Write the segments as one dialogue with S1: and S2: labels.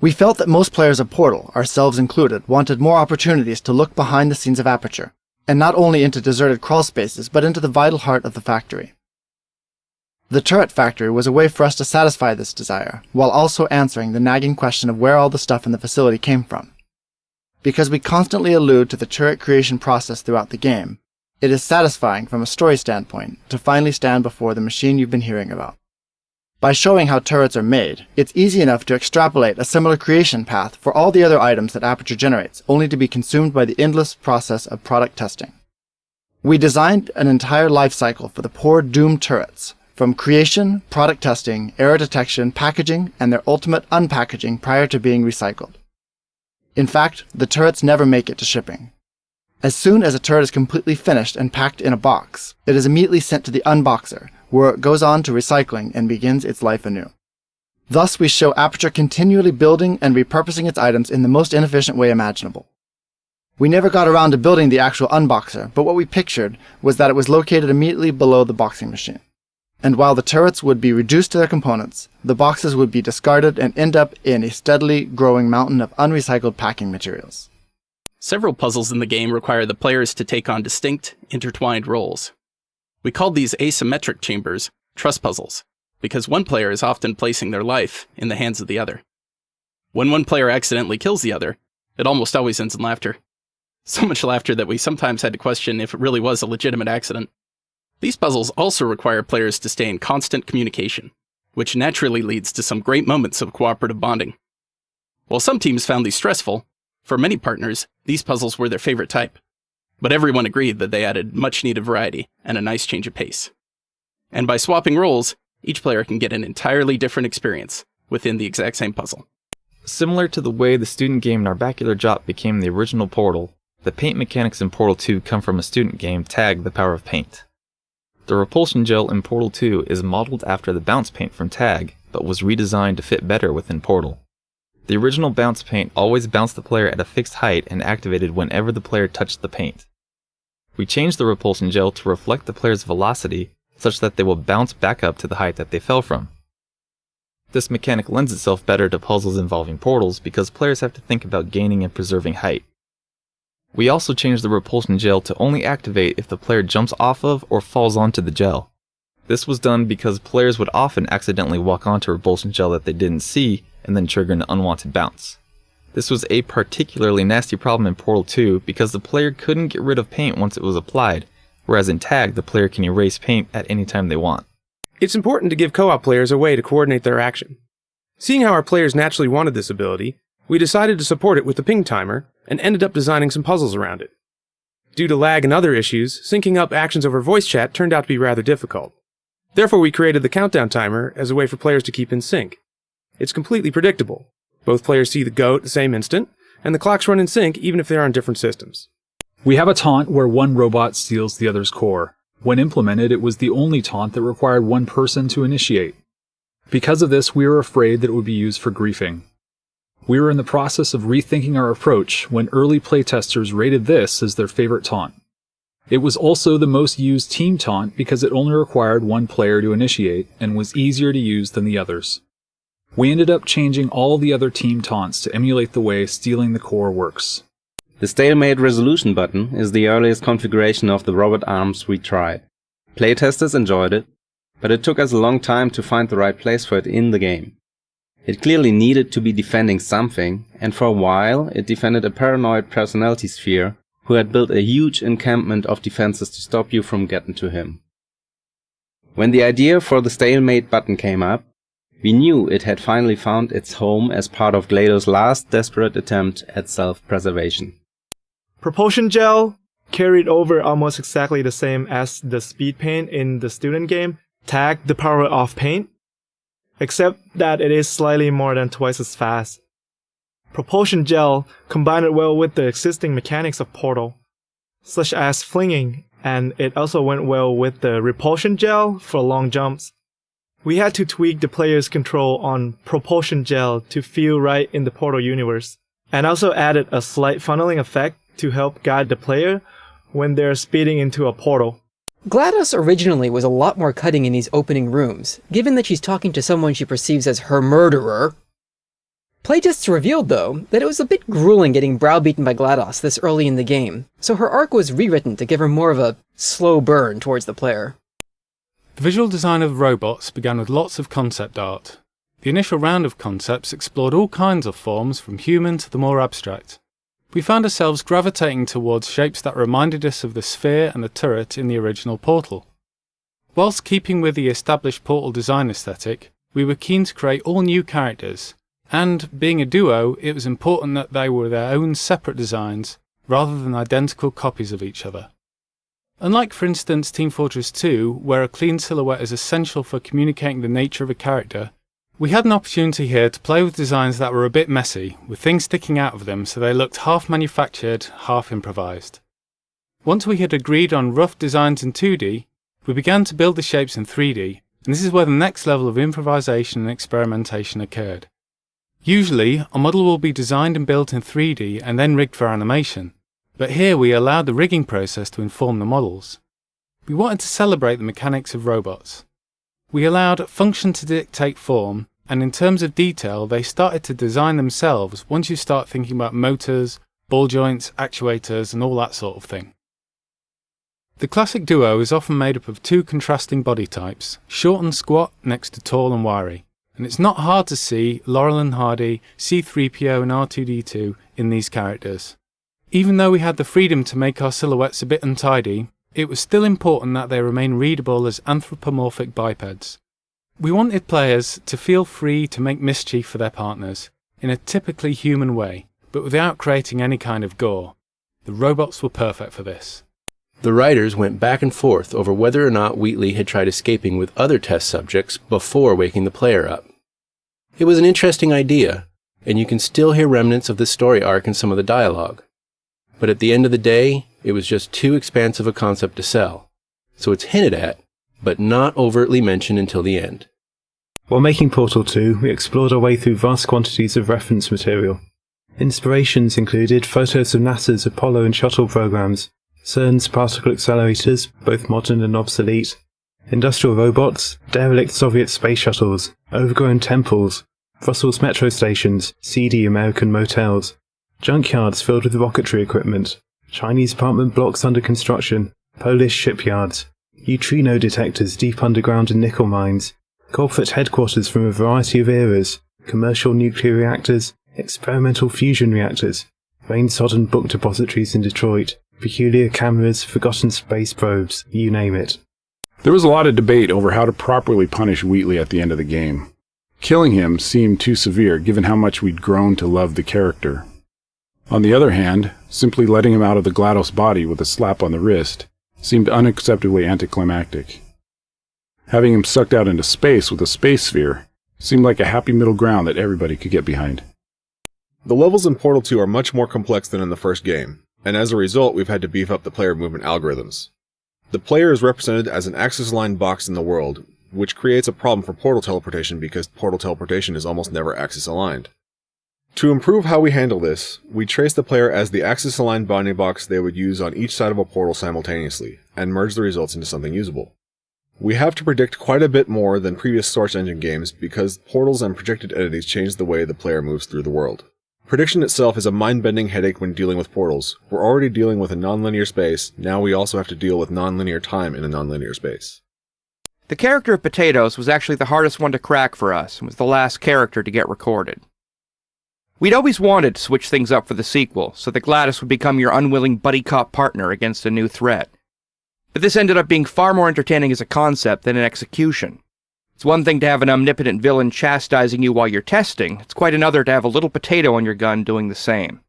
S1: We felt that most players of Portal, ourselves included, wanted more opportunities to look behind the scenes of Aperture, and not only into deserted crawl spaces, but into the vital heart of the factory. The turret factory was a way for us to satisfy this desire, while also answering the nagging question of where all the stuff in the facility came from. Because we constantly allude to the turret creation process throughout the game, it is satisfying from a story standpoint to finally stand before the machine you've been hearing about. By showing how turrets are made, it's easy enough to extrapolate a similar creation path for all the other items that Aperture generates, only to be consumed by the endless process of product testing. We designed an entire life cycle for the poor doomed turrets, from creation, product testing, error detection, packaging, and their ultimate unpackaging prior to being recycled. In fact, the turrets never make it to shipping. As soon as a turret is completely finished and packed in a box, it is immediately sent to the unboxer, where it goes on to recycling and begins its life anew. Thus, we show Aperture continually building and repurposing its items in the most inefficient way imaginable. We never got around to building the actual unboxer, but what we pictured was that it was located immediately below the boxing machine. And while the turrets would be reduced to their components, the boxes would be discarded and end up in a steadily growing mountain of unrecycled packing materials.
S2: Several puzzles in the game require the players to take on distinct, intertwined roles. We called these asymmetric chambers trust puzzles, because one player is often placing their life in the hands of the other. When one player accidentally kills the other, it almost always ends in laughter. So much laughter that we sometimes had to question if it really was a legitimate accident. These puzzles also require players to stay in constant communication, which naturally leads to some great moments of cooperative bonding. While some teams found these stressful, for many partners, these puzzles were their favorite type. But everyone agreed that they added much-needed variety and a nice change of pace. And by swapping roles, each player can get an entirely different experience within the exact same puzzle.
S3: Similar to the way the student game Narbacular Jop became the original Portal, the paint mechanics in Portal 2 come from a student game Tag: The Power of Paint. The repulsion gel in Portal 2 is modeled after the bounce paint from Tag, but was redesigned to fit better within Portal. The original bounce paint always bounced the player at a fixed height and activated whenever the player touched the paint. We changed the repulsion gel to reflect the player's velocity, such that they will bounce back up to the height that they fell from. This mechanic lends itself better to puzzles involving portals because players have to think about gaining and preserving height. We also changed the repulsion gel to only activate if the player jumps off of or falls onto the gel. This was done because players would often accidentally walk onto repulsion gel that they didn't see and then trigger an unwanted bounce. This was a particularly nasty problem in Portal 2 because the player couldn't get rid of paint once it was applied, whereas in Tag the player can erase paint at any time they want.
S4: It's important to give co-op players a way to coordinate their action. Seeing how our players naturally wanted this ability, we decided to support it with the ping timer and ended up designing some puzzles around it. Due to lag and other issues, syncing up actions over voice chat turned out to be rather difficult. Therefore, we created the countdown timer as a way for players to keep in sync. It's completely predictable. Both players see the go at the same instant, and the clocks run in sync even if they're on different systems.
S5: We have a taunt where one robot steals the other's core. When implemented, it was the only taunt that required one person to initiate. Because of this, we were afraid that it would be used for griefing. We were in the process of rethinking our approach when early playtesters rated this as their favorite taunt. It was also the most used team taunt because it only required one player to initiate and was easier to use than the others. We ended up changing all the other team taunts to emulate the way stealing the core works.
S6: The stalemate resolution button is the earliest configuration of the robot arms we tried. Playtesters enjoyed it, but it took us a long time to find the right place for it in the game. It clearly needed to be defending something, and for a while it defended a paranoid personality sphere who had built a huge encampment of defenses to stop you from getting to him. When the idea for the stalemate button came up, we knew it had finally found its home as part of GLaDO's last desperate attempt at self-preservation.
S7: Propulsion gel carried over almost exactly the same as the speed paint in the student game Tag: The Power of Paint, except that it is slightly more than twice as fast. Propulsion gel combined well with the existing mechanics of Portal, such as flinging, and it also went well with the repulsion gel for long jumps. We had to tweak the player's control on propulsion gel to feel right in the Portal universe, and also added a slight funneling effect to help guide the player when they're speeding into a portal.
S8: GLaDOS originally was a lot more cutting in these opening rooms, given that she's talking to someone she perceives as her murderer. Playtests revealed, though, that it was a bit grueling getting browbeaten by GLaDOS this early in the game, so her arc was rewritten to give her more of a slow burn towards the player.
S9: The visual design of the robots began with lots of concept art. The initial round of concepts explored all kinds of forms, from human to the more abstract. We found ourselves gravitating towards shapes that reminded us of the sphere and the turret in the original Portal. Whilst keeping with the established Portal design aesthetic, we were keen to create all new characters, and, being a duo, it was important that they were their own separate designs, rather than identical copies of each other. Unlike, for instance, Team Fortress 2, where a clean silhouette is essential for communicating the nature of a character, we had an opportunity here to play with designs that were a bit messy, with things sticking out of them so they looked half manufactured, half improvised. Once we had agreed on rough designs in 2D, we began to build the shapes in 3D, and this is where the next level of improvisation and experimentation occurred. Usually, a model will be designed and built in 3D and then rigged for animation, but here we allowed the rigging process to inform the models. We wanted to celebrate the mechanics of robots. We allowed function to dictate form, and in terms of detail, they started to design themselves once you start thinking about motors, ball joints, actuators, and all that sort of thing. The classic duo is often made up of two contrasting body types, short and squat next to tall and wiry, and it's not hard to see Laurel and Hardy, C-3PO and R2-D2 in these characters. Even though we had the freedom to make our silhouettes a bit untidy, it was still important that they remain readable as anthropomorphic bipeds. We wanted players to feel free to make mischief for their partners, in a typically human way, but without creating any kind of gore. The robots were perfect for this.
S10: The writers went back and forth over whether or not Wheatley had tried escaping with other test subjects before waking the player up. It was an interesting idea, and you can still hear remnants of the story arc in some of the dialogue. But at the end of the day, it was just too expansive a concept to sell, so it's hinted at, but not overtly mentioned until the end.
S11: While making Portal 2, we explored our way through vast quantities of reference material. Inspirations included photos of NASA's Apollo and Shuttle programs, CERN's particle accelerators, both modern and obsolete, industrial robots, derelict Soviet space shuttles, overgrown temples, Brussels metro stations, seedy American motels, junkyards filled with rocketry equipment, Chinese apartment blocks under construction, Polish shipyards, neutrino detectors deep underground in nickel mines, corporate headquarters from a variety of eras, commercial nuclear reactors, experimental fusion reactors, rain-sodden book depositories in Detroit, peculiar cameras, forgotten space probes, you name it.
S12: There was a lot of debate over how to properly punish Wheatley at the end of the game. Killing him seemed too severe given how much we'd grown to love the character. On the other hand, simply letting him out of the GLaDOS body with a slap on the wrist seemed unacceptably anticlimactic. Having him sucked out into space with a space sphere seemed like a happy middle ground that everybody could get behind.
S13: The levels in Portal 2 are much more complex than in the first game, and as a result we've had to beef up the player movement algorithms. The player is represented as an axis-aligned box in the world, which creates a problem for portal teleportation because portal teleportation is almost never axis-aligned. To improve how we handle this, we trace the player as the axis-aligned bounding box they would use on each side of a portal simultaneously, and merge the results into something usable. We have to predict quite a bit more than previous Source Engine games because portals and projected entities change the way the player moves through the world. Prediction itself is a mind-bending headache when dealing with portals. We're already dealing with a non-linear space, now we also have to deal with non-linear time in a non-linear space.
S14: The character of Potatoes was actually the hardest one to crack for us, and was the last character to get recorded. We'd always wanted to switch things up for the sequel, so that GLaDOS would become your unwilling buddy cop partner against a new threat. But this ended up being far more entertaining as a concept than an execution. It's one thing to have an omnipotent villain chastising you while you're testing, it's quite another to have a little potato on your gun doing the same.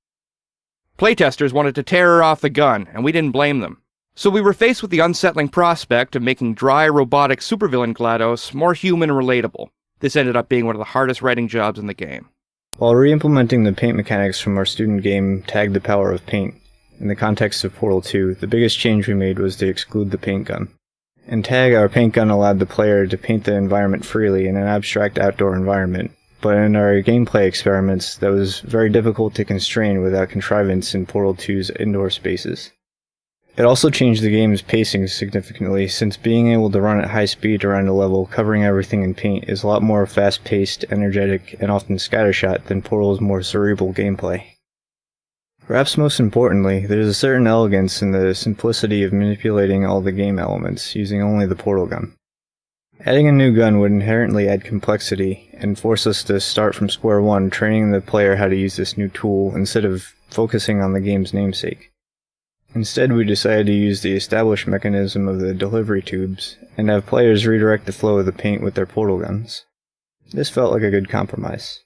S14: Playtesters wanted to tear her off the gun, and we didn't blame them. So we were faced with the unsettling prospect of making dry, robotic supervillain GLaDOS more human and relatable. This ended up being one of the hardest writing jobs in the game.
S15: While re-implementing the paint mechanics from our student game Tag the Power of Paint, in the context of Portal 2, the biggest change we made was to exclude the paint gun. In Tag, our paint gun allowed the player to paint the environment freely in an abstract outdoor environment, but in our gameplay experiments, that was very difficult to constrain without contrivance in Portal 2's indoor spaces. It also changed the game's pacing significantly, since being able to run at high speed around a level covering everything in paint is a lot more fast-paced, energetic, and often scattershot than Portal's more cerebral gameplay. Perhaps most importantly, there is a certain elegance in the simplicity of manipulating all the game elements using only the portal gun. Adding a new gun would inherently add complexity and force us to start from square one training the player how to use this new tool instead of focusing on the game's namesake. Instead, we decided to use the established mechanism of the delivery tubes and have players redirect the flow of the paint with their portal guns. This felt like a good compromise.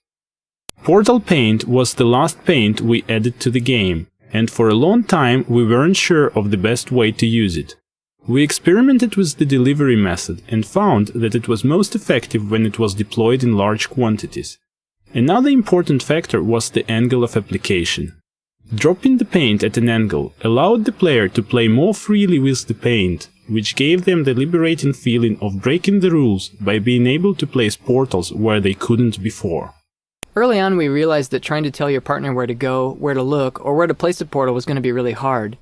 S16: Portal Paint was the last paint we added to the game, and for a long time we weren't sure of the best way to use it. We experimented with the delivery method and found that it was most effective when it was deployed in large quantities. Another important factor was the angle of application. Dropping the paint at an angle allowed the player to play more freely with the paint, which gave them the liberating feeling of breaking the rules by being able to place portals where they couldn't before.
S8: Early on, we realized that trying to tell your partner where to go, where to look, or where to place a portal was going to be really hard.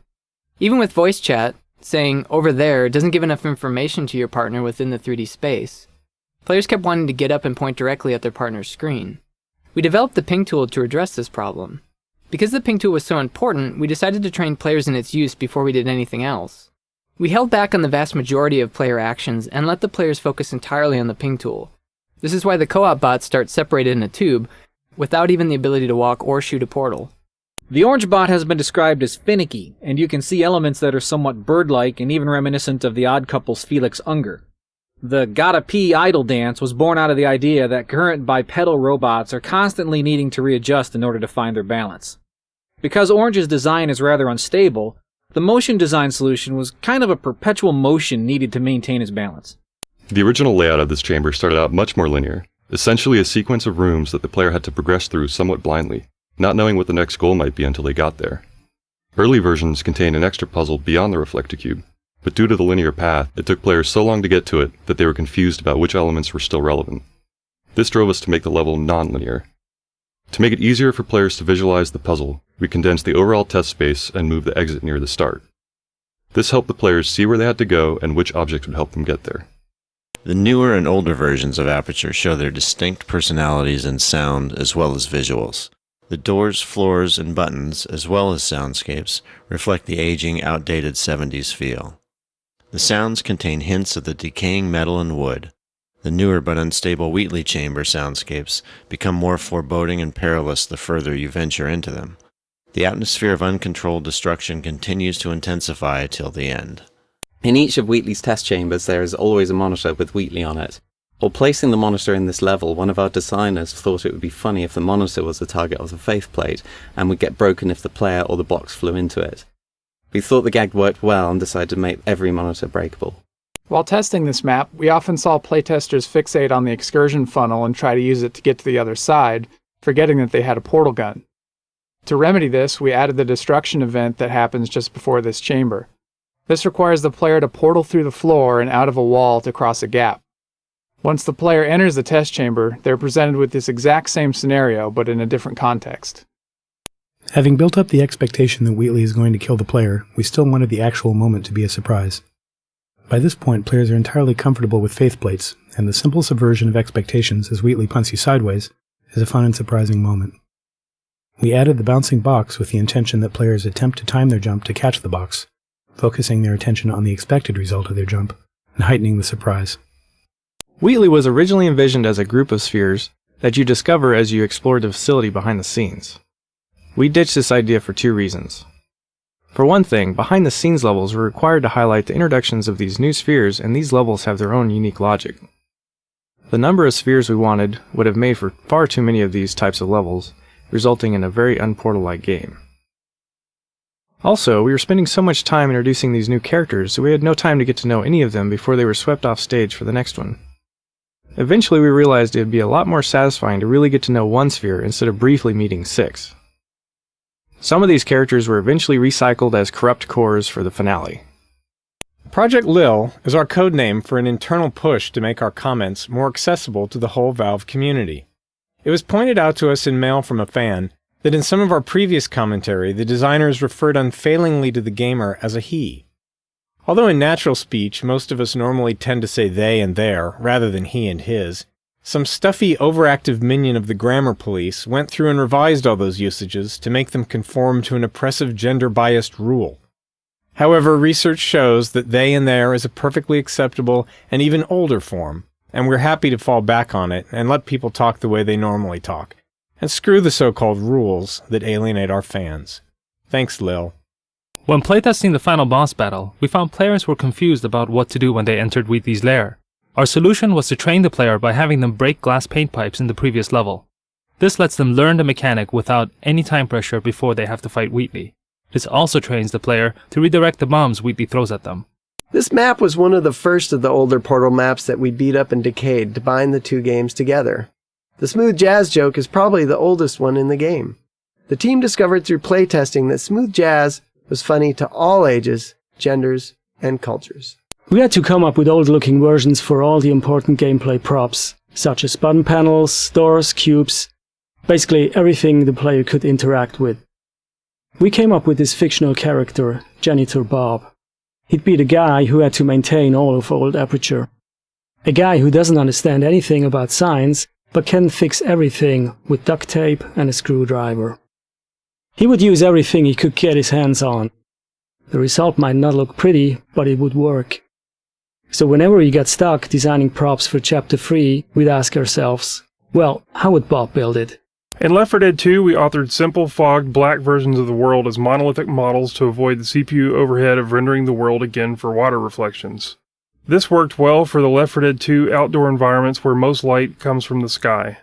S8: Even with voice chat, saying "over there" doesn't give enough information to your partner within the 3D space. Players kept wanting to get up and point directly at their partner's screen. We developed the ping tool to address this problem. Because the ping tool was so important, we decided to train players in its use before we did anything else. We held back on the vast majority of player actions and let the players focus entirely on the ping tool. This is why the co-op bots start separated in a tube, without even the ability to walk or shoot a portal.
S17: The orange bot has been described as finicky, and you can see elements that are somewhat bird-like and even reminiscent of the Odd Couple's Felix Unger. The gotta pee idle dance was born out of the idea that current bipedal robots are constantly needing to readjust in order to find their balance. Because Orange's design is rather unstable, the motion design solution was kind of a perpetual motion needed to maintain his balance.
S18: The original layout of this chamber started out much more linear, essentially a sequence of rooms that the player had to progress through somewhat blindly, not knowing what the next goal might be until they got there. Early versions contained an extra puzzle beyond the Reflecticube, but due to the linear path, it took players so long to get to it that they were confused about which elements were still relevant. This drove us to make the level non-linear. To make it easier for players to visualize the puzzle, we condensed the overall test space and moved the exit near the start. This helped the players see where they had to go and which objects would help them get there.
S19: The newer and older versions of Aperture show their distinct personalities in sound as well as visuals. The doors, floors, and buttons, as well as soundscapes, reflect the aging, outdated 70s feel. The sounds contain hints of the decaying metal and wood. The newer but unstable Wheatley Chamber soundscapes become more foreboding and perilous the further you venture into them. The atmosphere of uncontrolled destruction continues to intensify till the end.
S20: In each of Wheatley's test chambers there is always a monitor with Wheatley on it. While placing the monitor in this level, one of our designers thought it would be funny if the monitor was the target of the faith plate, and would get broken if the player or the box flew into it. We thought the gag worked well and decided to make every monitor breakable.
S21: While testing this map, we often saw playtesters fixate on the excursion funnel and try to use it to get to the other side, forgetting that they had a portal gun. To remedy this, we added the destruction event that happens just before this chamber. This requires the player to portal through the floor and out of a wall to cross a gap. Once the player enters the test chamber, they're presented with this exact same scenario, but in a different context.
S11: Having built up the expectation that Wheatley is going to kill the player, we still wanted the actual moment to be a surprise. By this point, players are entirely comfortable with faith plates, and the simple subversion of expectations as Wheatley punts you sideways is a fun and surprising moment. We added the bouncing box with the intention that players attempt to time their jump to catch the box, focusing their attention on the expected result of their jump and heightening the surprise.
S4: Wheatley was originally envisioned as a group of spheres that you discover as you explore the facility behind the scenes. We ditched this idea for two reasons. For one thing, behind the scenes levels were required to highlight the introductions of these new spheres, and these levels have their own unique logic. The number of spheres we wanted would have made for far too many of these types of levels, resulting in a very unportal-like game. Also, we were spending so much time introducing these new characters that we had no time to get to know any of them before they were swept off stage for the next one. Eventually we realized it would be a lot more satisfying to really get to know one sphere instead of briefly meeting 6. Some of these characters were eventually recycled as corrupt cores for the finale.
S22: Project Lil is our code name for an internal push to make our comments more accessible to the whole Valve community. It was pointed out to us in mail from a fan that in some of our previous commentary, the designers referred unfailingly to the gamer as a he. Although in natural speech, most of us normally tend to say they and their, rather than he and his, some stuffy, overactive minion of the grammar police went through and revised all those usages to make them conform to an oppressive gender-biased rule. However, research shows that they and their is a perfectly acceptable and even older form, and we're happy to fall back on it and let people talk the way they normally talk, and screw the so-called rules that alienate our fans. Thanks, Lil.
S1: When playtesting the final boss battle, we found players were confused about what to do when they entered Wheatley's lair. Our solution was to train the player by having them break glass paint pipes in the previous level. This lets them learn the mechanic without any time pressure before they have to fight Wheatley. This also trains the player to redirect the bombs Wheatley throws at them.
S2: This map was one of the first of the older Portal maps that we beat up and decayed to bind the two games together. The smooth jazz joke is probably the oldest one in the game. The team discovered through playtesting that smooth jazz was funny to all ages, genders, and cultures.
S23: We had to come up with old-looking versions for all the important gameplay props, such as button panels, doors, cubes, basically everything the player could interact with. We came up with this fictional character, Janitor Bob. He'd be the guy who had to maintain all of old Aperture. A guy who doesn't understand anything about science, but can fix everything with duct tape and a screwdriver. He would use everything he could get his hands on. The result might not look pretty, but it would work. So whenever we got stuck designing props for Chapter 3, we'd ask ourselves, well, how would Bob build it?
S24: In Left 4 Dead 2, we authored simple, fogged, black versions of the world as monolithic models to avoid the CPU overhead of rendering the world again for water reflections. This worked well for the Left 4 Dead 2 outdoor environments where most light comes from the sky.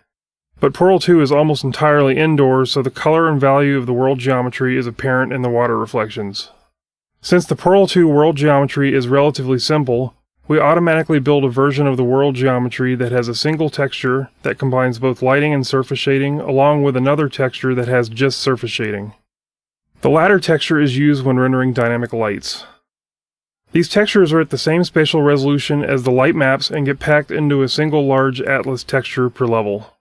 S24: But Portal 2 is almost entirely indoors, so the color and value of the world geometry is apparent in the water reflections. Since the Portal 2 world geometry is relatively simple, we automatically build a version of the world geometry that has a single texture that combines both lighting and surface shading, along with another texture that has just surface shading. The latter texture is used when rendering dynamic lights. These textures are at the same spatial resolution as the light maps and get packed into a single large atlas texture per level.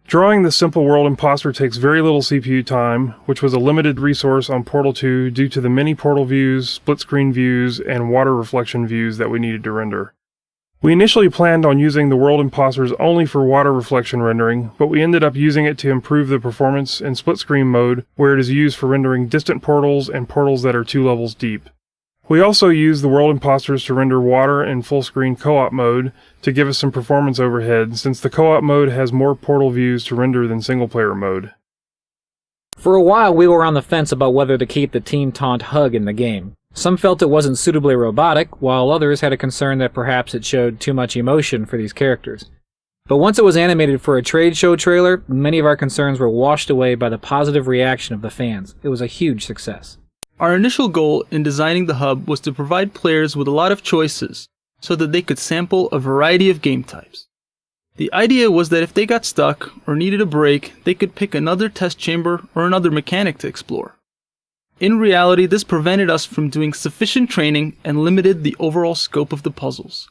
S24: Drawing this simple world imposter takes very little CPU time, which was a limited resource on Portal 2 due to the many portal views, split-screen views, and water reflection views that we needed to render. We initially planned on using the world imposters only for water reflection rendering, but we ended up using it to improve the performance in split-screen mode, where it is used for rendering distant portals and portals that are 2 levels deep. We also used the world imposters to render water in full-screen co-op mode to give us some performance overhead, since the co-op mode has more portal views to render than single-player mode.
S17: For a while, we were on the fence about whether to keep the Team Taunt hug in the game. Some felt it wasn't suitably robotic, while others had a concern that perhaps it showed too much emotion for these characters. But once it was animated for a trade show trailer, many of our concerns were washed away by the positive reaction of the fans. It was a huge success.
S25: Our initial goal in designing the hub was to provide players with a lot of choices so that they could sample a variety of game types. The idea was that if they got stuck or needed a break, they could pick another test chamber or another mechanic to explore. In reality, this prevented us from doing sufficient training and limited the overall scope of the puzzles.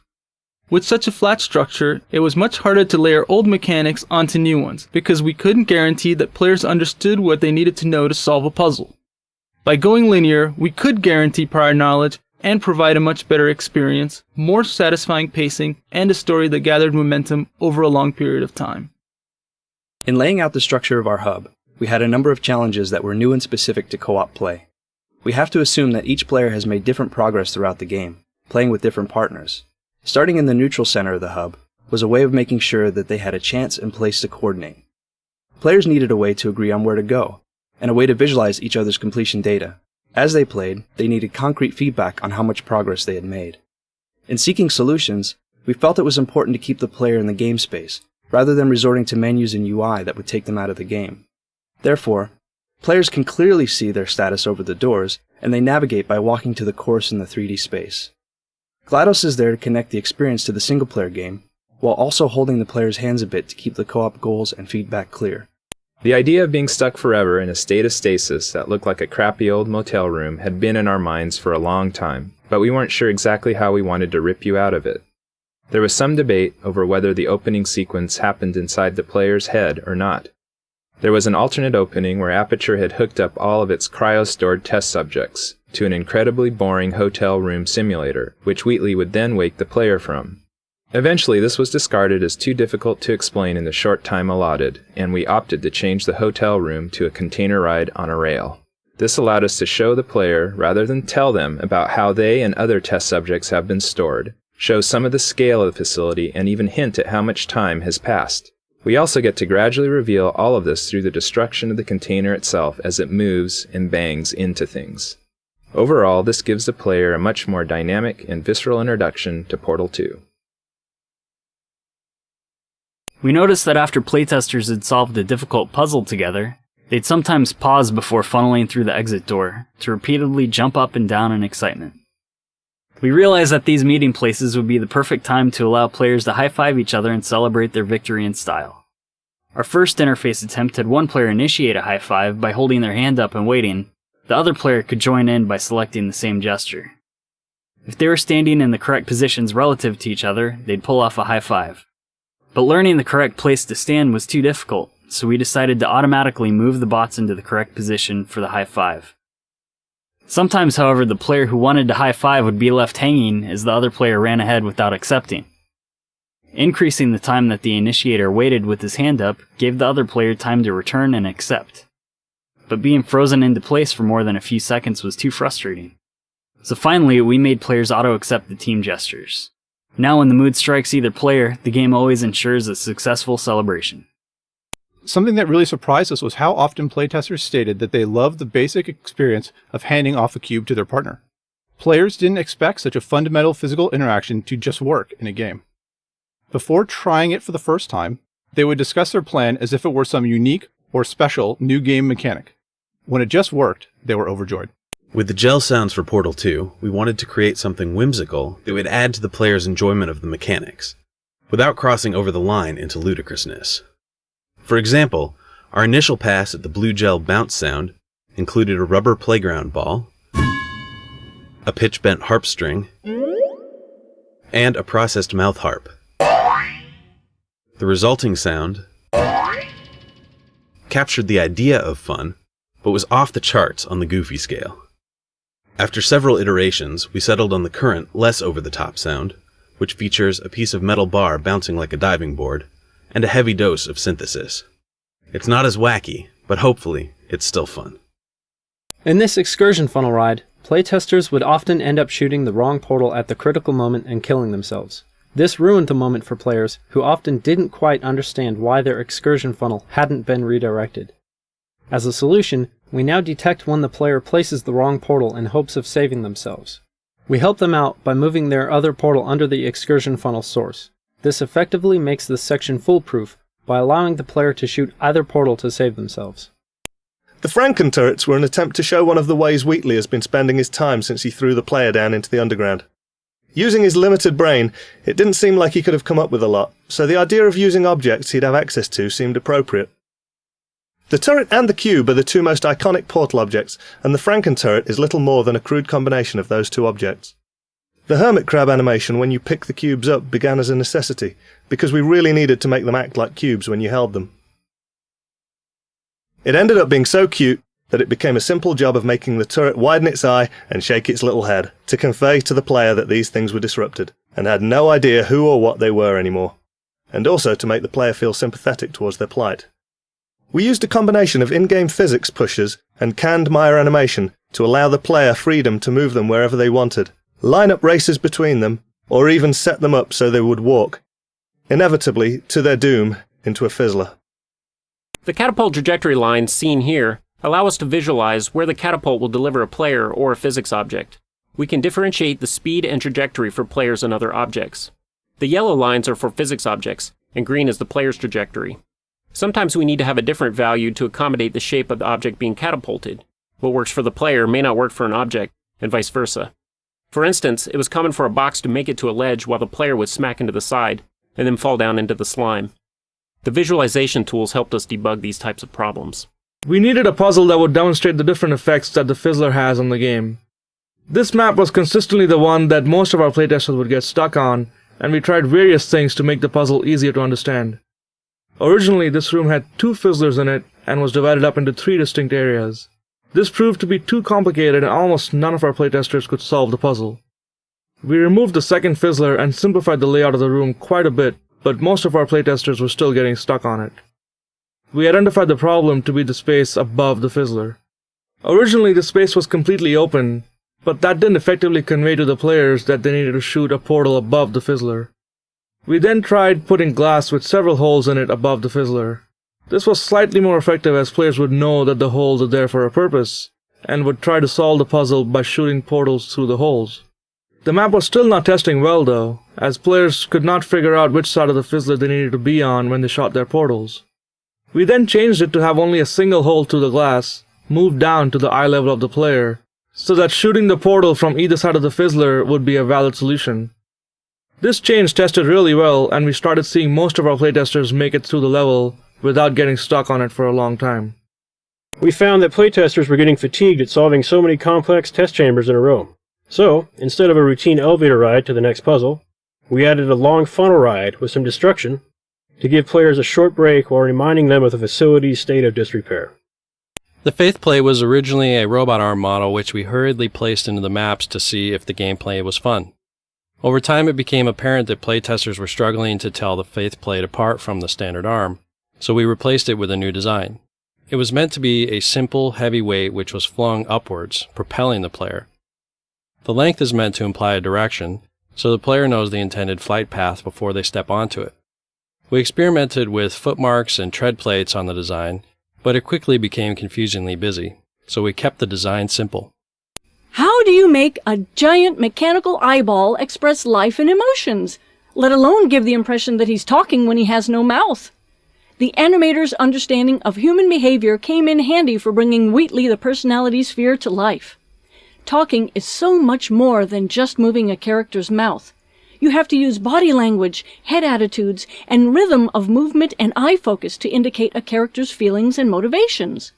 S25: With such a flat structure, it was much harder to layer old mechanics onto new ones because we couldn't guarantee that players understood what they needed to know to solve a puzzle. By going linear, we could guarantee prior knowledge and provide a much better experience, more satisfying pacing, and a story that gathered momentum over a long period of time.
S26: In laying out the structure of our hub, we had a number of challenges that were new and specific to co-op play. We have to assume that each player has made different progress throughout the game, playing with different partners. Starting in the neutral center of the hub was a way of making sure that they had a chance and place to coordinate. Players needed a way to agree on where to go, and a way to visualize each other's completion data. As they played, they needed concrete feedback on how much progress they had made. In seeking solutions, we felt it was important to keep the player in the game space, rather than resorting to menus and UI that would take them out of the game. Therefore, players can clearly see their status over the doors, and they navigate by walking to the course in the 3D space. GLaDOS is there to connect the experience to the single-player game, while also holding the player's hands a bit to keep the co-op goals and feedback clear.
S3: The idea of being stuck forever in a state of stasis that looked like a crappy old motel room had been in our minds for a long time, but we weren't sure exactly how we wanted to rip you out of it. There was some debate over whether the opening sequence happened inside the player's head or not.
S22: There was an alternate opening where Aperture had hooked up all of its cryo-stored test subjects to an incredibly boring hotel room simulator, which Wheatley would then wake the player from. Eventually, this was discarded as too difficult to explain in the short time allotted, and we opted to change the hotel room to a container ride on a rail. This allowed us to show the player, rather than tell them, about how they and other test subjects have been stored, show some of the scale of the facility, and even hint at how much time has passed. We also get to gradually reveal all of this through the destruction of the container itself as it moves and bangs into things. Overall, this gives the player a much more dynamic and visceral introduction to Portal 2.
S5: We noticed that after playtesters had solved a difficult puzzle together, they'd sometimes pause before funneling through the exit door to repeatedly jump up and down in excitement. We realized that these meeting places would be the perfect time to allow players to high-five each other and celebrate their victory in style. Our first interface attempt had one player initiate a high-five by holding their hand up and waiting. The other player could join in by selecting the same gesture. If they were standing in the correct positions relative to each other, they'd pull off a high-five. But learning the correct place to stand was too difficult, so we decided to automatically move the bots into the correct position for the high-five. Sometimes, however, the player who wanted to high-five would be left hanging as the other player ran ahead without accepting. Increasing the time that the initiator waited with his hand up gave the other player time to return and accept. But being frozen into place for more than a few seconds was too frustrating. So finally, we made players auto-accept the team gestures. Now when the mood strikes either player, the game always ensures a successful celebration.
S6: Something that really surprised us was how often playtesters stated that they loved the basic experience of handing off a cube to their partner. Players didn't expect such a fundamental physical interaction to just work in a game. Before trying it for the first time, they would discuss their plan as if it were some unique or special new game mechanic. When it just worked, they were overjoyed.
S7: With the gel sounds for Portal 2, we wanted to create something whimsical that would add to the player's enjoyment of the mechanics, without crossing over the line into ludicrousness. For example, our initial pass at the blue gel bounce sound included a rubber playground ball, a pitch-bent harp string, and a processed mouth harp. The resulting sound captured the idea of fun, but was off the charts on the goofy scale. After several iterations, we settled on the current, less over-the-top sound, which features a piece of metal bar bouncing like a diving board, and a heavy dose of synthesis. It's not as wacky, but hopefully, it's still fun.
S9: In this excursion funnel ride, playtesters would often end up shooting the wrong portal at the critical moment and killing themselves. This ruined the moment for players who often didn't quite understand why their excursion funnel hadn't been redirected. As a solution, we now detect when the player places the wrong portal in hopes of saving themselves. We help them out by moving their other portal under the excursion funnel source. This effectively makes this section foolproof by allowing the player to shoot either portal to save themselves.
S10: The Franken turrets were an attempt to show one of the ways Wheatley has been spending his time since he threw the player down into the underground. Using his limited brain, it didn't seem like he could have come up with a lot, so the idea of using objects he'd have access to seemed appropriate. The turret and the cube are the two most iconic Portal objects, and the Franken turret is little more than a crude combination of those two objects. The hermit crab animation when you pick the cubes up began as a necessity, because we really needed to make them act like cubes when you held them. It ended up being so cute that it became a simple job of making the turret widen its eye and shake its little head, to convey to the player that these things were disrupted, and had no idea who or what they were anymore, and also to make the player feel sympathetic towards their plight. We used a combination of in-game physics pushes and canned Maya animation to allow the player freedom to move them wherever they wanted, line up races between them, or even set them up so they would walk, inevitably, to their doom, into a fizzler.
S12: The catapult trajectory lines seen here allow us to visualize where the catapult will deliver a player or a physics object. We can differentiate the speed and trajectory for players and other objects. The yellow lines are for physics objects, and green is the player's trajectory. Sometimes we need to have a different value to accommodate the shape of the object being catapulted. What works for the player may not work for an object, and vice versa. For instance, it was common for a box to make it to a ledge while the player would smack into the side, and then fall down into the slime. The visualization tools helped us debug these types of problems.
S27: We needed a puzzle that would demonstrate the different effects that the fizzler has on the game. This map was consistently the one that most of our playtesters would get stuck on, and we tried various things to make the puzzle easier to understand. Originally, this room had 2 fizzlers in it, and was divided up into 3 distinct areas. This proved to be too complicated and almost none of our playtesters could solve the puzzle. We removed the second fizzler and simplified the layout of the room quite a bit, but most of our playtesters were still getting stuck on it. We identified the problem to be the space above the fizzler. Originally, the space was completely open, but that didn't effectively convey to the players that they needed to shoot a portal above the fizzler. We then tried putting glass with several holes in it above the fizzler. This was slightly more effective as players would know that the holes are there for a purpose, and would try to solve the puzzle by shooting portals through the holes. The map was still not testing well though, as players could not figure out which side of the fizzler they needed to be on when they shot their portals. We then changed it to have only a single hole through the glass, moved down to the eye level of the player, so that shooting the portal from either side of the fizzler would be a valid solution. This change tested really well, and we started seeing most of our playtesters make it through the level without getting stuck on it for a long time.
S8: We found that playtesters were getting fatigued at solving so many complex test chambers in a row. So, instead of a routine elevator ride to the next puzzle, we added a long funnel ride with some destruction to give players a short break while reminding them of the facility's state of disrepair.
S13: The Faith Play was originally a robot arm model which we hurriedly placed into the maps to see if the gameplay was fun. Over time it became apparent that playtesters were struggling to tell the Faith Plate apart from the standard arm, so we replaced it with a new design. It was meant to be a simple, heavy weight which was flung upwards, propelling the player. The length is meant to imply a direction, so the player knows the intended flight path before they step onto it. We experimented with footmarks and tread plates on the design, but it quickly became confusingly busy, so we kept the design simple.
S14: How do you make a giant mechanical eyeball express life and emotions, let alone give the impression that he's talking when he has no mouth? The animator's understanding of human behavior came in handy for bringing Wheatley the personality sphere to life. Talking is so much more than just moving a character's mouth. You have to use body language, head attitudes, and rhythm of movement and eye focus to indicate a character's feelings and motivations.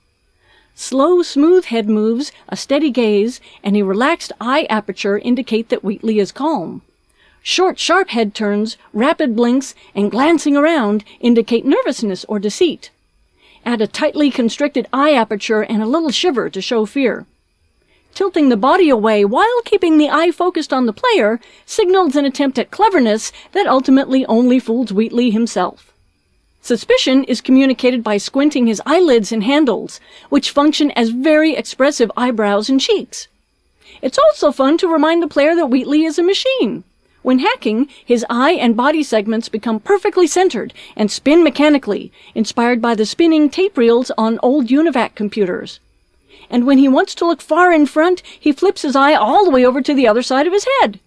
S14: Slow, smooth head moves, a steady gaze, and a relaxed eye aperture indicate that Wheatley is calm. Short, sharp head turns, rapid blinks, and glancing around indicate nervousness or deceit. Add a tightly constricted eye aperture and a little shiver to show fear. Tilting the body away while keeping the eye focused on the player signals an attempt at cleverness that ultimately only fools Wheatley himself. Suspicion is communicated by squinting his eyelids and handles, which function as very expressive eyebrows and cheeks. It's also fun to remind the player that Wheatley is a machine. When hacking, his eye and body segments become perfectly centered and spin mechanically, inspired by the spinning tape reels on old UNIVAC computers. And when he wants to look far in front, he flips his eye all the way over to the other side of his head.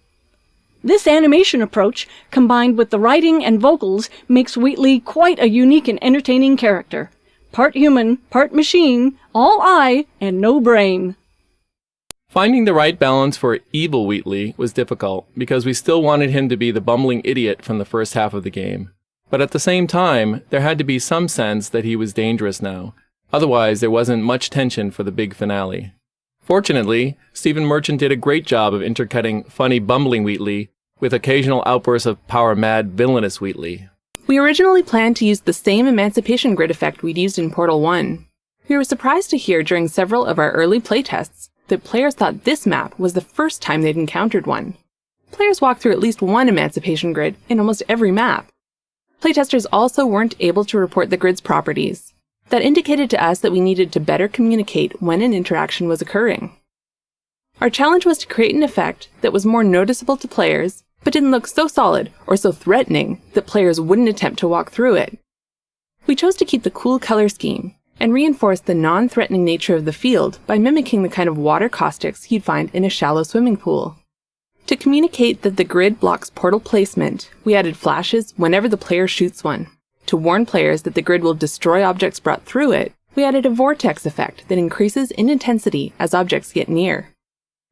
S14: This animation approach, combined with the writing and vocals, makes Wheatley quite a unique and entertaining character. Part human, part machine, all eye, and no brain.
S15: Finding the right balance for evil Wheatley was difficult, because we still wanted him to be the bumbling idiot from the first half of the game. But at the same time, there had to be some sense that he was dangerous now. Otherwise, there wasn't much tension for the big finale. Fortunately, Stephen Merchant did a great job of intercutting funny bumbling Wheatley with occasional outbursts of power-mad villainous Wheatley.
S16: We originally planned to use the same Emancipation Grid effect we'd used in Portal 1. We were surprised to hear during several of our early playtests that players thought this map was the first time they'd encountered one. Players walk through at least one Emancipation Grid in almost every map. Playtesters also weren't able to report the grid's properties. That indicated to us that we needed to better communicate when an interaction was occurring. Our challenge was to create an effect that was more noticeable to players, but didn't look so solid or so threatening that players wouldn't attempt to walk through it. We chose to keep the cool color scheme and reinforce the non-threatening nature of the field by mimicking the kind of water caustics you'd find in a shallow swimming pool. To communicate that the grid blocks portal placement, we added flashes whenever the player shoots one. To warn players that the grid will destroy objects brought through it, we added a vortex effect that increases in intensity as objects get near.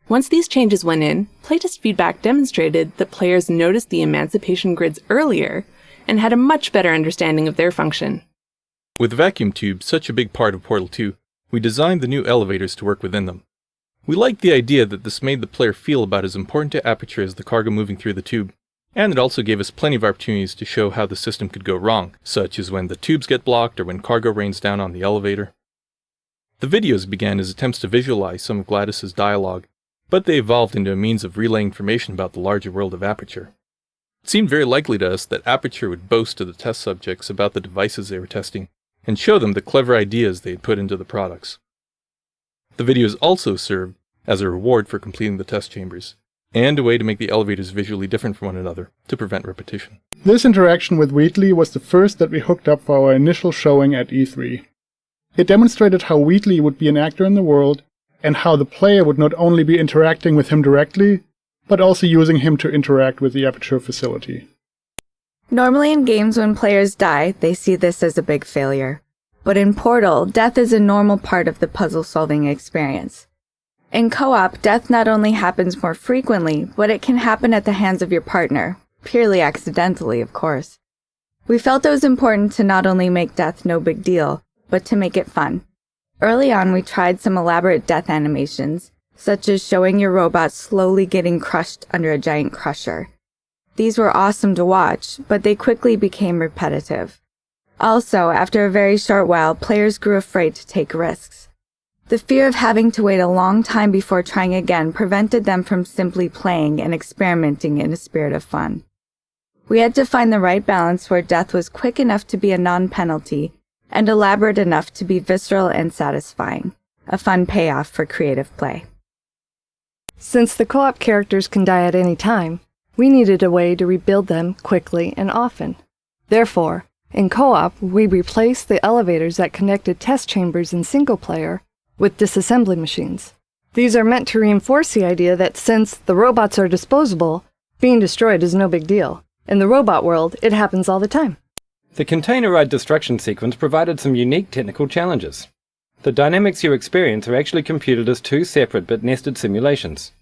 S16: Once these changes went in, playtest feedback demonstrated that players noticed the Emancipation Grids earlier and had a much better understanding of their function.
S3: With vacuum tubes such a big part of Portal 2, we designed the new elevators to work within them. We liked the idea that this made the player feel about as important to aperture as the cargo moving through the tube. And it also gave us plenty of opportunities to show how the system could go wrong, such as when the tubes get blocked or when cargo rains down on the elevator. The videos began as attempts to visualize some of Gladys's dialogue, but they evolved into a means of relaying information about the larger world of Aperture. It seemed very likely to us that Aperture would boast to the test subjects about the devices they were testing, and show them the clever ideas they had put into the products. The videos also served as a reward for completing the test chambers, and a way to make the elevators visually different from one another, to prevent repetition.
S1: This interaction with Wheatley was the first that we hooked up for our initial showing at E3. It demonstrated how Wheatley would be an actor in the world, and how the player would not only be interacting with him directly, but also using him to interact with the Aperture facility.
S4: Normally in games when players die, they see this as a big failure. But in Portal, death is a normal part of the puzzle-solving experience. In co-op, death not only happens more frequently, but it can happen at the hands of your partner, purely accidentally, of course. We felt it was important to not only make death no big deal, but to make it fun. Early on, we tried some elaborate death animations, such as showing your robot slowly getting crushed under a giant crusher. These were awesome to watch, but they quickly became repetitive. Also, after a very short while, players grew afraid to take risks. The fear of having to wait a long time before trying again prevented them from simply playing and experimenting in a spirit of fun. We had to find the right balance where death was quick enough to be a non-penalty and elaborate enough to be visceral and satisfying, a fun payoff for creative play.
S11: Since the co-op characters can die at any time, we needed a way to rebuild them quickly and often. Therefore, in co-op, we replaced the elevators that connected test chambers in single-player with disassembly machines. These are meant to reinforce the idea that since the robots are disposable, being destroyed is no big deal. In the robot world, it happens all the time.
S9: The container ride destruction sequence provided some unique technical challenges. The dynamics you experience are actually computed as two separate but nested simulations.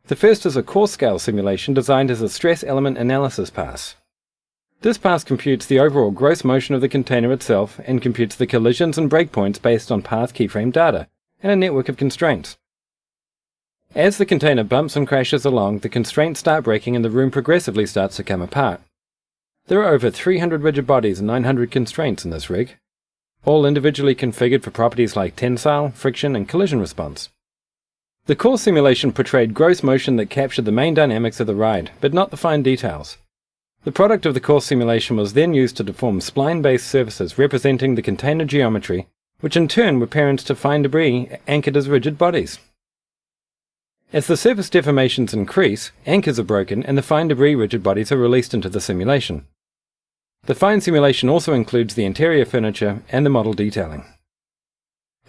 S9: The first is a core-scale simulation designed as a stress element analysis pass. This pass computes the overall gross motion of the container itself and computes the collisions and breakpoints based on path keyframe data and a network of constraints. As the container bumps and crashes along, the constraints start breaking and the room progressively starts to come apart. There are over 300 rigid bodies and 900 constraints in this rig, all individually configured for properties like tensile, friction, and collision response. The core simulation portrayed gross motion that captured the main dynamics of the ride, but not the fine details. The product of the core simulation was then used to deform spline-based surfaces representing the container geometry, which in turn were parents to fine debris anchored as rigid bodies. As the surface deformations increase, anchors are broken and the fine debris rigid bodies are released into the simulation. The fine simulation also includes the interior furniture and the model detailing.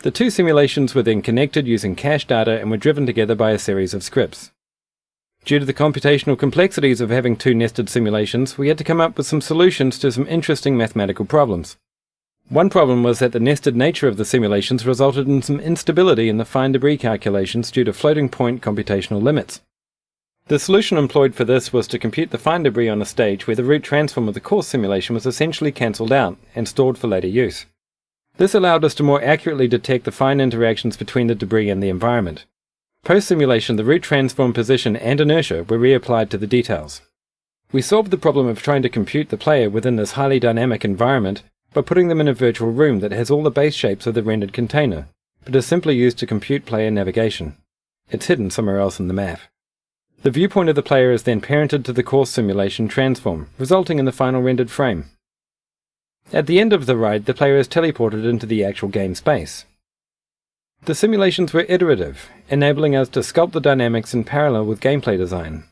S9: The two simulations were then connected using cache data and were driven together by a series of scripts. Due to the computational complexities of having two nested simulations, we had to come up with some solutions to some interesting mathematical problems. One problem was that the nested nature of the simulations resulted in some instability in the fine debris calculations due to floating point computational limits. The solution employed for this was to compute the fine debris on a stage where the root transform of the core simulation was essentially cancelled out and stored for later use. This allowed us to more accurately detect the fine interactions between the debris and the environment. Post-simulation, the root transform position and inertia were reapplied to the details. We solved the problem of trying to compute the player within this highly dynamic environment by putting them in a virtual room that has all the base shapes of the rendered container, but is simply used to compute player navigation. It's hidden somewhere else in the map. The viewpoint of the player is then parented to the core simulation transform, resulting in the final rendered frame. At the end of the ride, the player is teleported into the actual game space. The simulations were iterative, enabling us to sculpt the dynamics in parallel with gameplay design.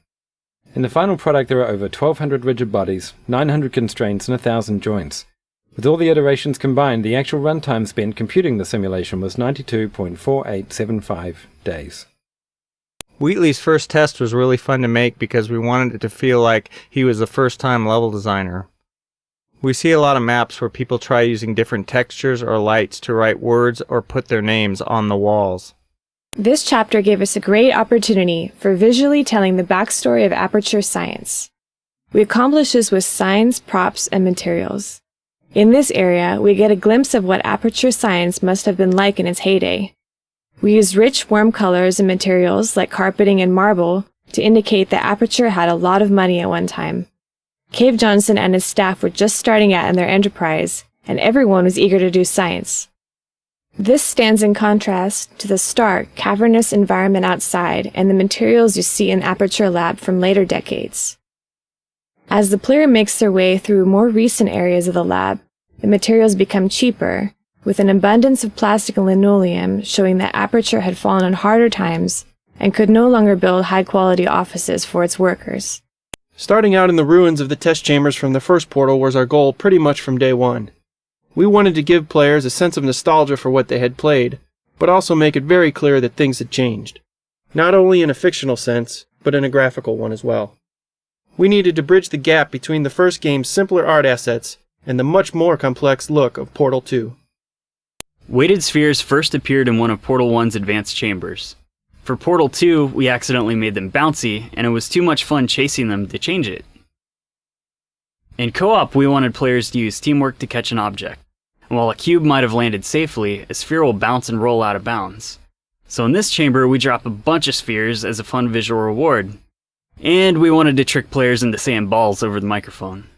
S9: In the final product there are over 1,200 rigid bodies, 900 constraints and 1,000 joints. With all the iterations combined, the actual runtime spent computing the simulation was 92.4875 days.
S18: Wheatley's first test was really fun to make because we wanted it to feel like he was a first-time level designer. We see a lot of maps where people try using different textures or lights to write words or put their names on the walls.
S19: This chapter gave us a great opportunity for visually telling the backstory of Aperture Science. We accomplished this with signs, props, and materials. In this area, we get a glimpse of what Aperture Science must have been like in its heyday. We used rich, warm colors and materials like carpeting and marble to indicate that Aperture had a lot of money at one time. Cave Johnson and his staff were just starting out in their enterprise, and everyone was eager to do science. This stands in contrast to the stark, cavernous environment outside and the materials you see in Aperture Lab from later decades. As the player makes their way through more recent areas of the lab, the materials become cheaper, with an abundance of plastic and linoleum showing that Aperture had fallen on harder times and could no longer build high-quality offices for its workers.
S2: Starting out in the ruins of the test chambers from the first portal was our goal pretty much from day one. We wanted to give players a sense of nostalgia for what they had played, but also make it very clear that things had changed. Not only in a fictional sense, but in a graphical one as well. We needed to bridge the gap between the first game's simpler art assets and the much more complex look of Portal 2.
S5: Weighted spheres first appeared in one of Portal 1's advanced chambers. For Portal 2, we accidentally made them bouncy, and it was too much fun chasing them to change it. In co-op, we wanted players to use teamwork to catch an object. And while a cube might have landed safely, a sphere will bounce and roll out of bounds. So in this chamber, we drop a bunch of spheres as a fun visual reward. And we wanted to trick players into saying balls over the microphone.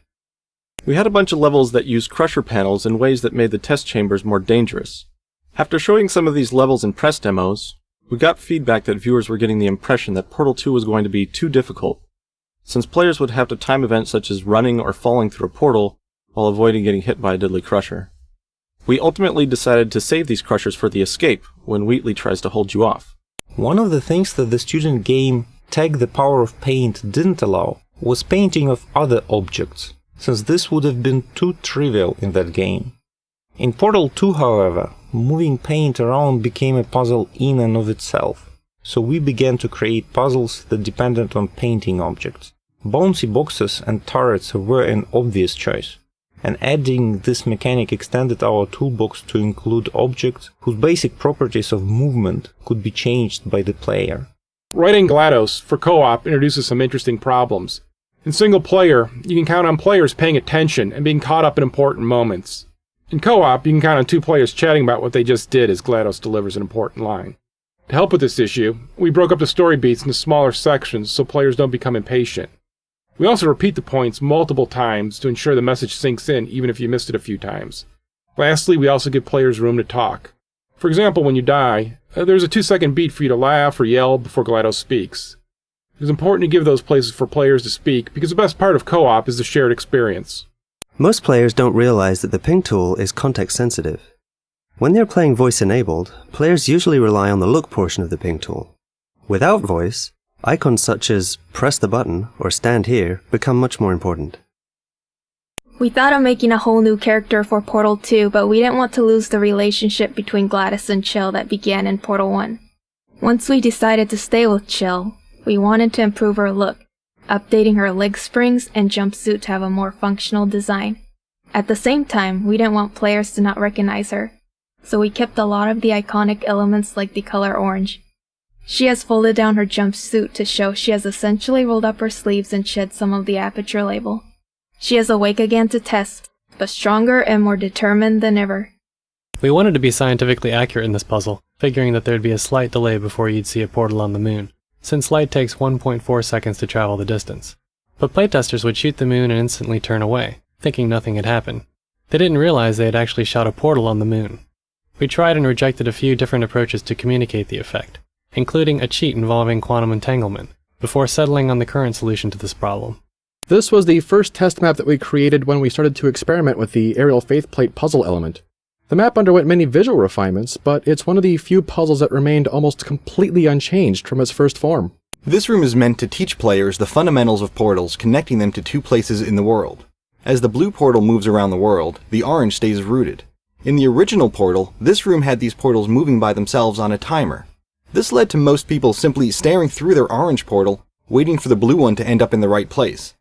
S17: We had a bunch of levels that used crusher panels in ways that made the test chambers more dangerous. After showing some of these levels in press demos, we got feedback that viewers were getting the impression that Portal 2 was going to be too difficult, since players would have to time events such as running or falling through a portal while avoiding getting hit by a deadly crusher. We ultimately decided to save these crushers for the escape when Wheatley tries to hold you off.
S20: One of the things that the student game Tag the Power of Paint didn't allow was painting of other objects, since this would have been too trivial in that game. In Portal 2, however, moving paint around became a puzzle in and of itself, so we began to create puzzles that depended on painting objects. Bouncy boxes and turrets were an obvious choice, and adding this mechanic extended our toolbox to include objects whose basic properties of movement could be changed by the player.
S6: Writing GLaDOS for co-op introduces some interesting problems. In single player, you can count on players paying attention and being caught up in important moments. In co-op, you can count on two players chatting about what they just did as GLaDOS delivers an important line. To help with this issue, we broke up the story beats into smaller sections so players don't become impatient. We also repeat the points multiple times to ensure the message sinks in even if you missed it a few times. Lastly, we also give players room to talk. For example, when you die, there's a 2-second beat for you to laugh or yell before GLaDOS speaks. It is important to give those places for players to speak because the best part of co-op is the shared experience.
S21: Most players don't realize that the ping tool is context sensitive. When they're playing voice enabled, players usually rely on the look portion of the ping tool. Without voice, icons such as press the button or stand here become much more important.
S23: We thought of making a whole new character for Portal 2, but we didn't want to lose the relationship between GLaDOS and Chill that began in Portal 1. Once we decided to stay with Chill, we wanted to improve her look, updating her leg springs and jumpsuit to have a more functional design. At the same time, we didn't want players to not recognize her, so we kept a lot of the iconic elements like the color orange. She has folded down her jumpsuit to show she has essentially rolled up her sleeves and shed some of the Aperture label. She is awake again to test, but stronger and more determined than ever.
S24: We wanted to be scientifically accurate in this puzzle, figuring that there'd be a slight delay before you'd see a portal on the moon, since light takes 1.4 seconds to travel the distance. But playtesters would shoot the moon and instantly turn away, thinking nothing had happened. They didn't realize they had actually shot a portal on the moon. We tried and rejected a few different approaches to communicate the effect, including a cheat involving quantum entanglement, before settling on the current solution to this problem.
S25: This was the first test map that we created when we started to experiment with the aerial faithplate puzzle element. The map underwent many visual refinements, but it's one of the few puzzles that remained almost completely unchanged from its first form.
S28: This room is meant to teach players the fundamentals of portals, connecting them to two places in the world. As the blue portal moves around the world, the orange stays rooted. In the original portal, this room had these portals moving by themselves on a timer. This led to most people simply staring through their orange portal, waiting for the blue one to end up in the right place.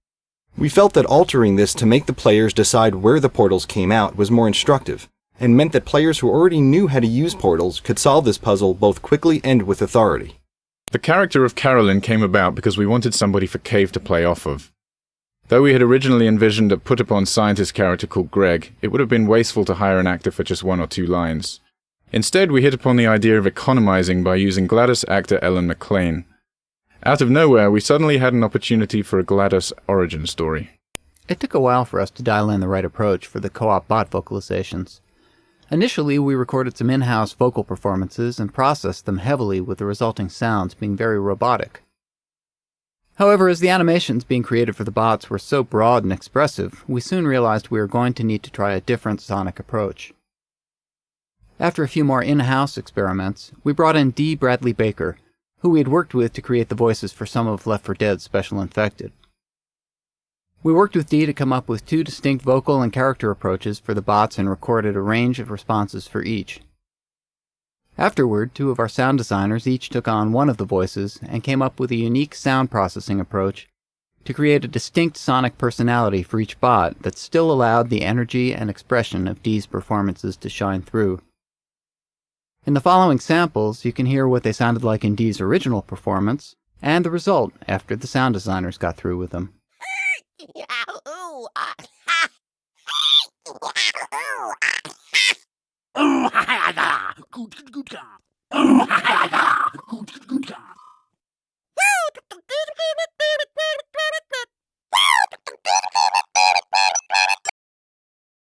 S28: We felt that altering this to make the players decide where the portals came out was more instructive, and meant that players who already knew how to use portals could solve this puzzle both quickly and with authority.
S29: The character of Carolyn came about because we wanted somebody for Cave to play off of. Though we had originally envisioned a put-upon scientist character called Greg, it would have been wasteful to hire an actor for just 1 or 2 lines. Instead, we hit upon the idea of economizing by using GLaDOS actor Ellen McLean. Out of nowhere, we suddenly had an opportunity for a GLaDOS origin story.
S7: It took a while for us to dial in the right approach for the co-op bot vocalizations. Initially, we recorded some in-house vocal performances and processed them heavily, with the resulting sounds being very robotic. However, as the animations being created for the bots were so broad and expressive, we soon realized we were going to need to try a different sonic approach. After a few more in-house experiments, we brought in D. Bradley Baker, who we had worked with to create the voices for some of Left 4 Dead's Special Infected. We worked with Dee to come up with 2 distinct vocal and character approaches for the bots and recorded a range of responses for each. Afterward, 2 of our sound designers each took on one of the voices and came up with a unique sound processing approach to create a distinct sonic personality for each bot that still allowed the energy and expression of Dee's performances to shine through. In the following samples, you can hear what they sounded like in Dee's original performance, and the result after the sound designers got through with them.